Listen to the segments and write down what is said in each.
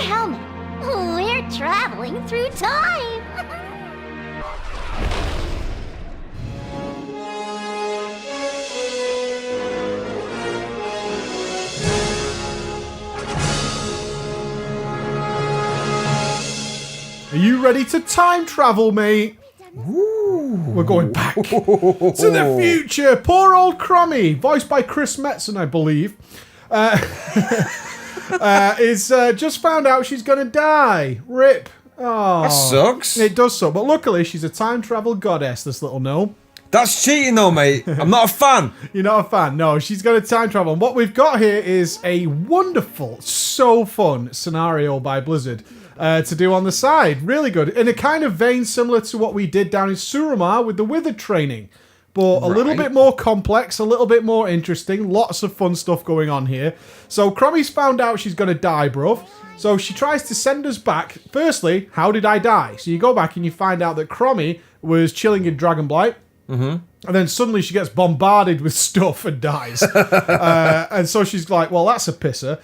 helmet. We're traveling through time. Are you ready to time travel, mate? Ooh. We're going back to the future. Poor old Chromie, voiced by Chris Metzen, I believe, is just found out she's going to die. Rip. Oh, that sucks. It does suck, but luckily she's a time travel goddess, this little gnome. That's cheating though, mate. I'm not a fan. You're not a fan? No, she's going to time travel. And what we've got here is a wonderful, so fun scenario by Blizzard. To do on the side. Really good. In a kind of vein similar to what we did down in Suramar with the Withered training. But a little bit more complex, a little bit more interesting. Lots of fun stuff going on here. So Chromie's found out she's going to die, bruv. So she tries to send us back. Firstly, how did I die? So you go back and you find out that Chromie was chilling in Dragonblight. Mm-hmm. And then suddenly she gets bombarded with stuff and dies. And so she's like, well, that's a pisser.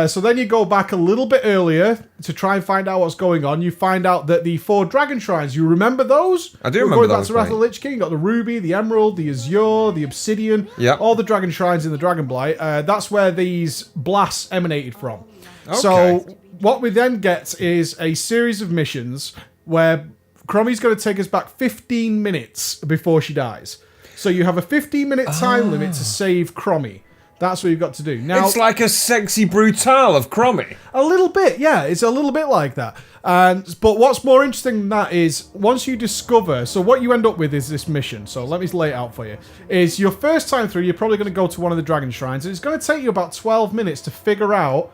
So then you go back a little bit earlier to try and find out what's going on. You find out that the 4 dragon shrines, you remember those? I do remember those. Going back to Wrath of the Lich King, you got the ruby, the emerald, the azure, the obsidian, all the dragon shrines in the Dragonblight. That's where these blasts emanated from. Okay. So what we then get is a series of missions where Chromie's going to take us back 15 minutes before she dies. So you have a 15-minute time limit to save Chromie. That's what you've got to do. Now, it's like a sexy brutal of Chromie. A little bit, yeah. It's a little bit like that. But what's more interesting than that is once you discover... So what you end up with is this mission. So let me lay it out for you. Is your first time through, you're probably going to go to one of the dragon shrines. And it's going to take you about 12 minutes to figure out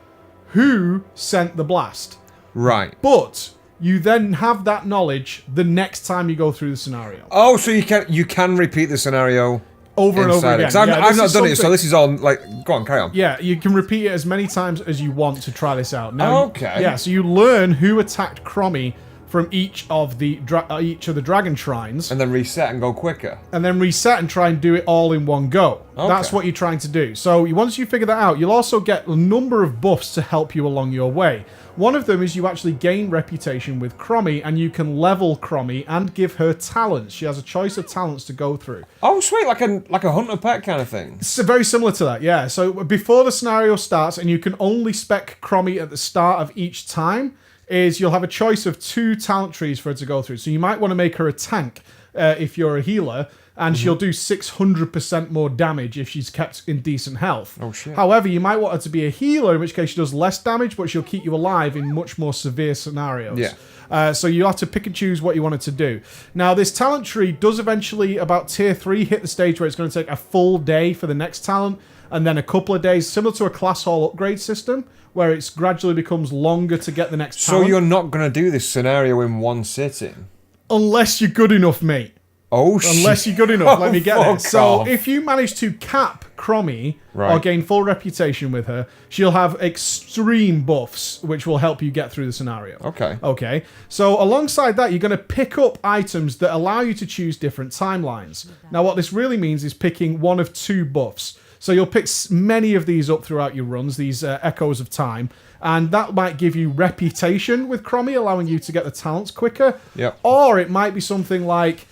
who sent the blast. Right. But you then have that knowledge the next time you go through the scenario. Oh, so you can repeat the scenario... over and over again. I've not done it, so this is all like... Go on, carry on. Yeah, you can repeat it as many times as you want to try this out. Now, okay. Yeah, so you learn who attacked Chromie from each of the dragon shrines. And then reset and go quicker. And then reset and try and do it all in one go. Okay. That's what you're trying to do. So once you figure that out, you'll also get a number of buffs to help you along your way. One of them is you actually gain reputation with Chromie, and you can level Chromie and give her talents. She has a choice of talents to go through. Oh, sweet, like a hunter pet kind of thing. It's very similar to that, yeah. So before the scenario starts, and you can only spec Chromie at the start of each time, is you'll have a choice of 2 talent trees for her to go through. So you might want to make her a tank if you're a healer, and she'll do 600% more damage if she's kept in decent health. Oh, shit. However, you might want her to be a healer, in which case she does less damage, but she'll keep you alive in much more severe scenarios. Yeah. So you have to pick and choose what you want it to do. Now, this talent tree does eventually, about tier 3, hit the stage where it's going to take a full day for the next talent, and then a couple of days, similar to a class hall upgrade system, where it gradually becomes longer to get the next talent. So you're not going to do this scenario in one sitting? Unless you're good enough, mate. Oh, shit. Unless you're good enough, let me get it. So off. if you manage to cap Chromie or gain full reputation with her, she'll have extreme buffs, which will help you get through the scenario. Okay. So alongside that, you're going to pick up items that allow you to choose different timelines. Now, what this really means is picking one of 2 buffs. So you'll pick many of these up throughout your runs, these echoes of time. And that might give you reputation with Chromie, allowing you to get the talents quicker. Yep. Or it might be something like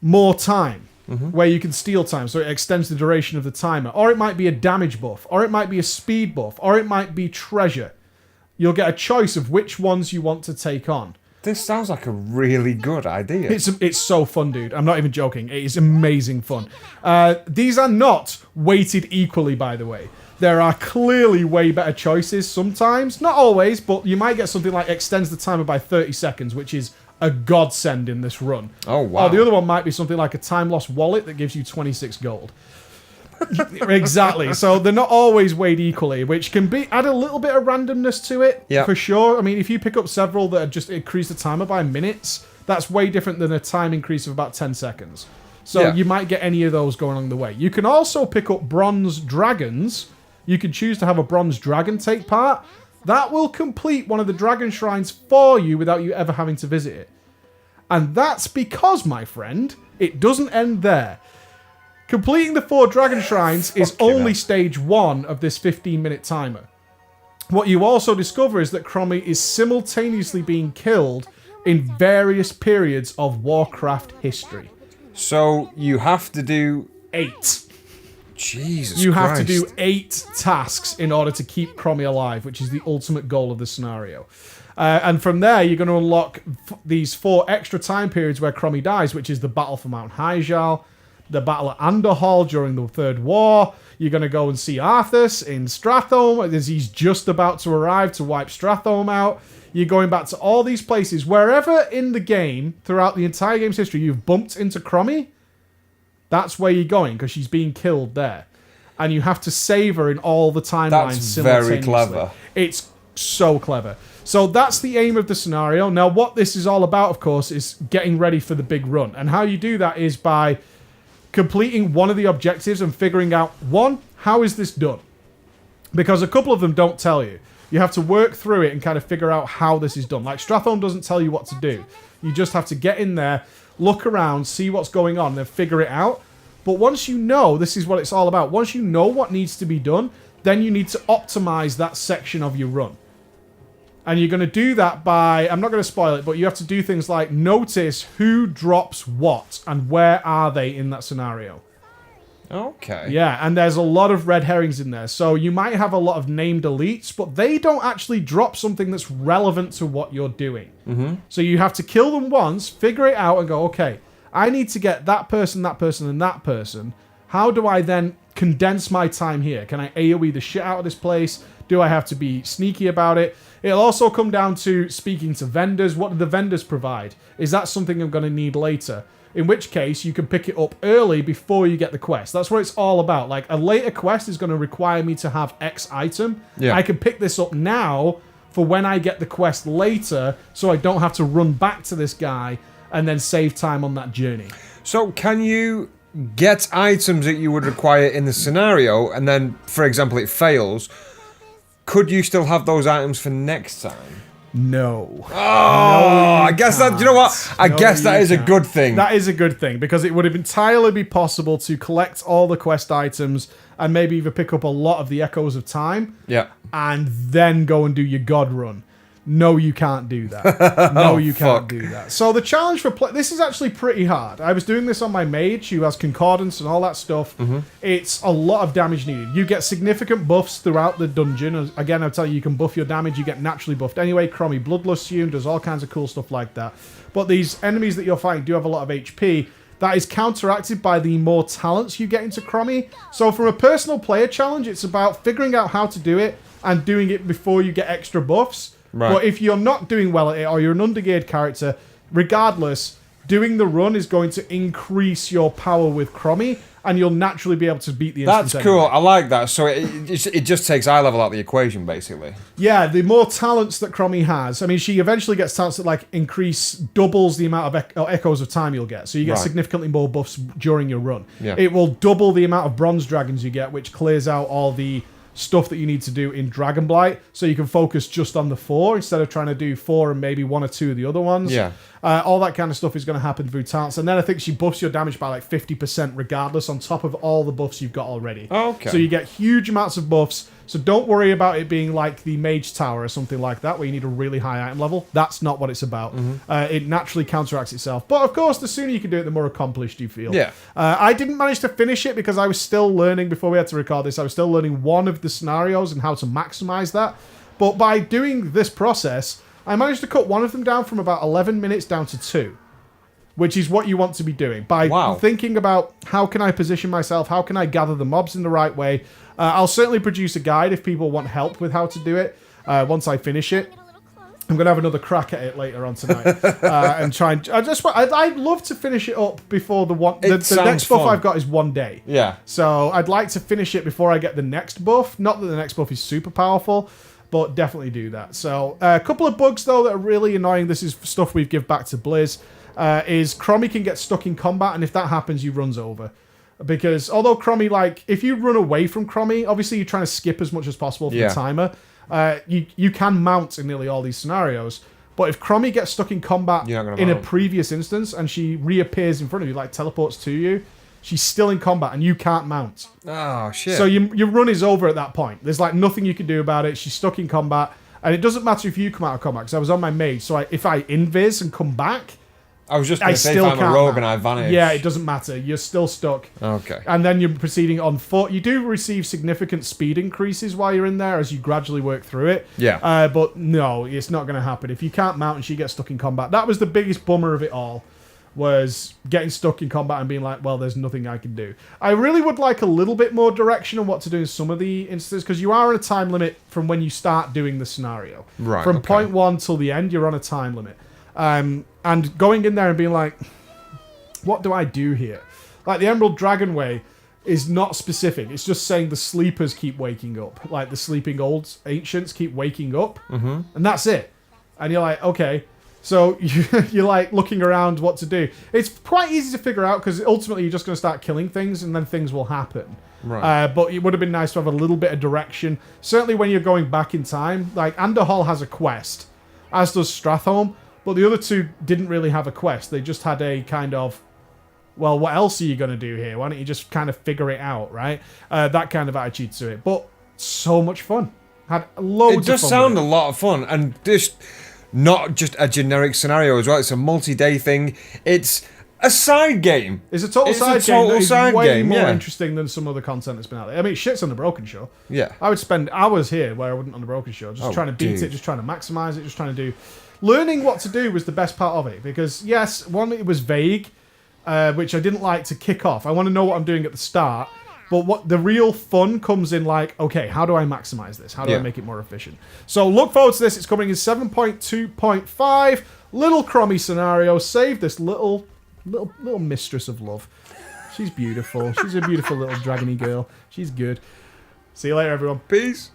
more time, where you can steal time, so it extends the duration of the timer. Or it might be a damage buff, or it might be a speed buff, or it might be treasure. You'll get a choice of which ones you want to take on. This sounds like a really good idea. It's so fun, dude. I'm not even joking. It is amazing fun. These are not weighted equally, by the way. There are clearly way better choices sometimes. Not always, but you might get something like extends the timer by 30 seconds, which is a godsend in this run. Oh, wow. Or the other one might be something like a time loss wallet that gives you 26 gold. Exactly. So they're not always weighed equally, which can be add a little bit of randomness to it, for sure. I mean, if you pick up several that just increase the timer by minutes, that's way different than a time increase of about 10 seconds. So you might get any of those going along the way. You can also pick up bronze dragons. You can choose to have a bronze dragon take part. That will complete one of the dragon shrines for you without you ever having to visit it. And that's because, my friend, it doesn't end there. Completing the 4 dragon shrines is only stage 1 of this 15-minute timer. what you also discover is that Chromie is simultaneously being killed in various periods of Warcraft history. So you have to do 8. Jesus. You have to Christ. do 8 tasks in order to keep Chromie alive, which is the ultimate goal of the scenario. And from there, you're going to unlock these 4 extra time periods where Chromie dies, which is the battle for Mount Hyjal, the battle at Anderhall during the Third War. You're going to go and see Arthas in Stratholme as he's just about to arrive to wipe Stratholme out. You're going back to all these places. Wherever in the game, throughout the entire game's history, you've bumped into Chromie, that's where you're going, because she's being killed there. And you have to save her in all the timelines simultaneously. Very clever. It's so clever. So that's the aim of the scenario. Now, what this is all about, of course, is getting ready for the big run. And how you do that is by completing one of the objectives and figuring out, one, how is this done? Because a couple of them don't tell you. You have to work through it and kind of figure out how this is done. Like, Stratholme doesn't tell you what to do. You just have to get in there, look around, see what's going on, then figure it out. But once you know this is what it's all about, once you know what needs to be done, then you need to optimize that section of your run. And you're going to do that by, I'm not going to spoil it, but you have to do things like notice who drops what and where are they in that scenario. Okay. Yeah, and there's a lot of red herrings in there. So you might have a lot of named elites, but they don't actually drop something that's relevant to what you're doing. Mm-hmm. So you have to kill them once, figure it out, and go, okay, I need to get that person, and that person. How do I then condense my time here? Can I AoE the shit out of this place? Do I have to be sneaky about it? It'll also come down to speaking to vendors. What do the vendors provide? Is that something I'm going to need later? In which case, you can pick it up early before you get the quest. That's what it's all about. Like, a later quest is going to require me to have X item. Yeah. I can pick this up now for when I get the quest later, so I don't have to run back to this guy and then save time on that journey. So can you get items that you would require in the scenario, and then, for example, it fails? Could you still have those items for next time? No. Oh, I guess that, you know what? I guess that is a good thing. That is a good thing, because it would have entirely be possible to collect all the quest items and maybe even pick up a lot of the Echoes of Time. Yeah. And then go and do your God run. No, you can't do that. No, you can't do that. So the challenge for this is actually pretty hard. I was doing this on my mage, who has concordance and all that stuff. Mm-hmm. It's a lot of damage needed. You get significant buffs throughout the dungeon. Again, I'll tell you, you can buff your damage. You get naturally buffed anyway. Chromie bloodlusts you and does all kinds of cool stuff like that. But these enemies that you're fighting do have a lot of HP. That is counteracted by the more talents you get into Chromie. So from a personal player challenge, it's about figuring out how to do it and doing it before you get extra buffs. Right. But if you're not doing well at it, or you're an undergeared character, regardless, doing the run is going to increase your power with Chromie, and you'll naturally be able to beat the instance. That's cool. I like that. So it just takes eye level out of the equation, basically. Yeah, the more talents that Chromie has, I mean, she eventually gets talents that like doubles the amount of Echoes of Time you'll get. So you get significantly more buffs during your run. Yeah. It will double the amount of Bronze Dragons you get, which clears out all the stuff that you need to do in Dragonblight, so you can focus just on the 4 instead of trying to do 4 and maybe 1 or 2 of the other ones. Yeah. All that kind of stuff is going to happen through talents. And then I think she buffs your damage by like 50% regardless, on top of all the buffs you've got already. Okay. So you get huge amounts of buffs. So don't worry about it being like the Mage Tower or something like that, where you need a really high item level. That's not what it's about. Mm-hmm. It naturally counteracts itself. But of course, the sooner you can do it, the more accomplished you feel. Yeah. I didn't manage to finish it because I was still learning before we had to record this. I was still learning one of the scenarios and how to maximize that. But by doing this process, I managed to cut one of them down from about 11 minutes down to 2. Which is what you want to be doing. By thinking about how can I position myself, how can I gather the mobs in the right way. I'll certainly produce a guide if people want help with how to do it once I finish it. I'm going to have another crack at it later on tonight and try and... I'd love to finish it up before the next buff I've got is 1 day. Yeah. So I'd like to finish it before I get the next buff. Not that the next buff is super powerful, but definitely do that. So a couple of bugs, though, that are really annoying. This is stuff we give back to Blizz. Is Chromie can get stuck in combat, and if that happens, you runs over. Because although Chromie, like, if you run away from Chromie, obviously you're trying to skip as much as possible for the timer. You can mount in nearly all these scenarios. But if Chromie gets stuck in combat in a previous instance and she reappears in front of you, like teleports to you, she's still in combat and you can't mount. Oh, shit. So your run is over at that point. There's like nothing you can do about it. She's stuck in combat. And it doesn't matter if you come out of combat, because I was on my mage. So if I invis and come back, I was just going I to say, if still I'm a can't rogue mount. and I vanish. Yeah, it doesn't matter. You're still stuck. Okay. And then you're proceeding on foot. You do receive significant speed increases while you're in there as you gradually work through it. Yeah. But no, it's not going to happen. If you can't mount and she gets stuck in combat, that was the biggest bummer of it all, was getting stuck in combat and being like, well, there's nothing I can do. I really would like a little bit more direction on what to do in some of the instances, because you are on a time limit from when you start doing the scenario. Right. From okay. point one till the end, you're on a time limit. And going in there and being like, what do I do here? Like, the Emerald Dragon Way is not specific. It's just saying the sleepers keep waking up. Like, the sleeping old ancients keep waking up. Mm-hmm. And that's it. And you're like, okay. So you're like looking around what to do. It's quite easy to figure out, because ultimately you're just going to start killing things and then things will happen. Right. But it would have been nice to have a little bit of direction. Certainly when you're going back in time. Like, Anderhall has a quest, as does Stratholme. But the other two didn't really have a quest. They just had a kind of, well, what else are you going to do here? Why don't you just kind of figure it out, right? That kind of attitude to it. But so much fun. Had loads of fun. It does sound a lot of fun. And just not just a generic scenario as well. It's a multi-day thing. It's a side game. It's a total side game that is way more interesting than some other content that's been out there. I mean, shit's on the Broken Show. Yeah. I would spend hours here where I wouldn't on the Broken Show. Just trying to beat it, just trying to maximize it, just trying to do... Learning what to do was the best part of it, because yes, one, it was vague, which I didn't like to kick off. I want to know what I'm doing at the start, but what the real fun comes in, like, okay, how do I maximize this? How do I make it more efficient? So look forward to this. It's coming in 7.2.5. Little Chromie scenario. Save this little mistress of love. She's beautiful. She's a beautiful little dragony girl. She's good. See you later, everyone. Peace.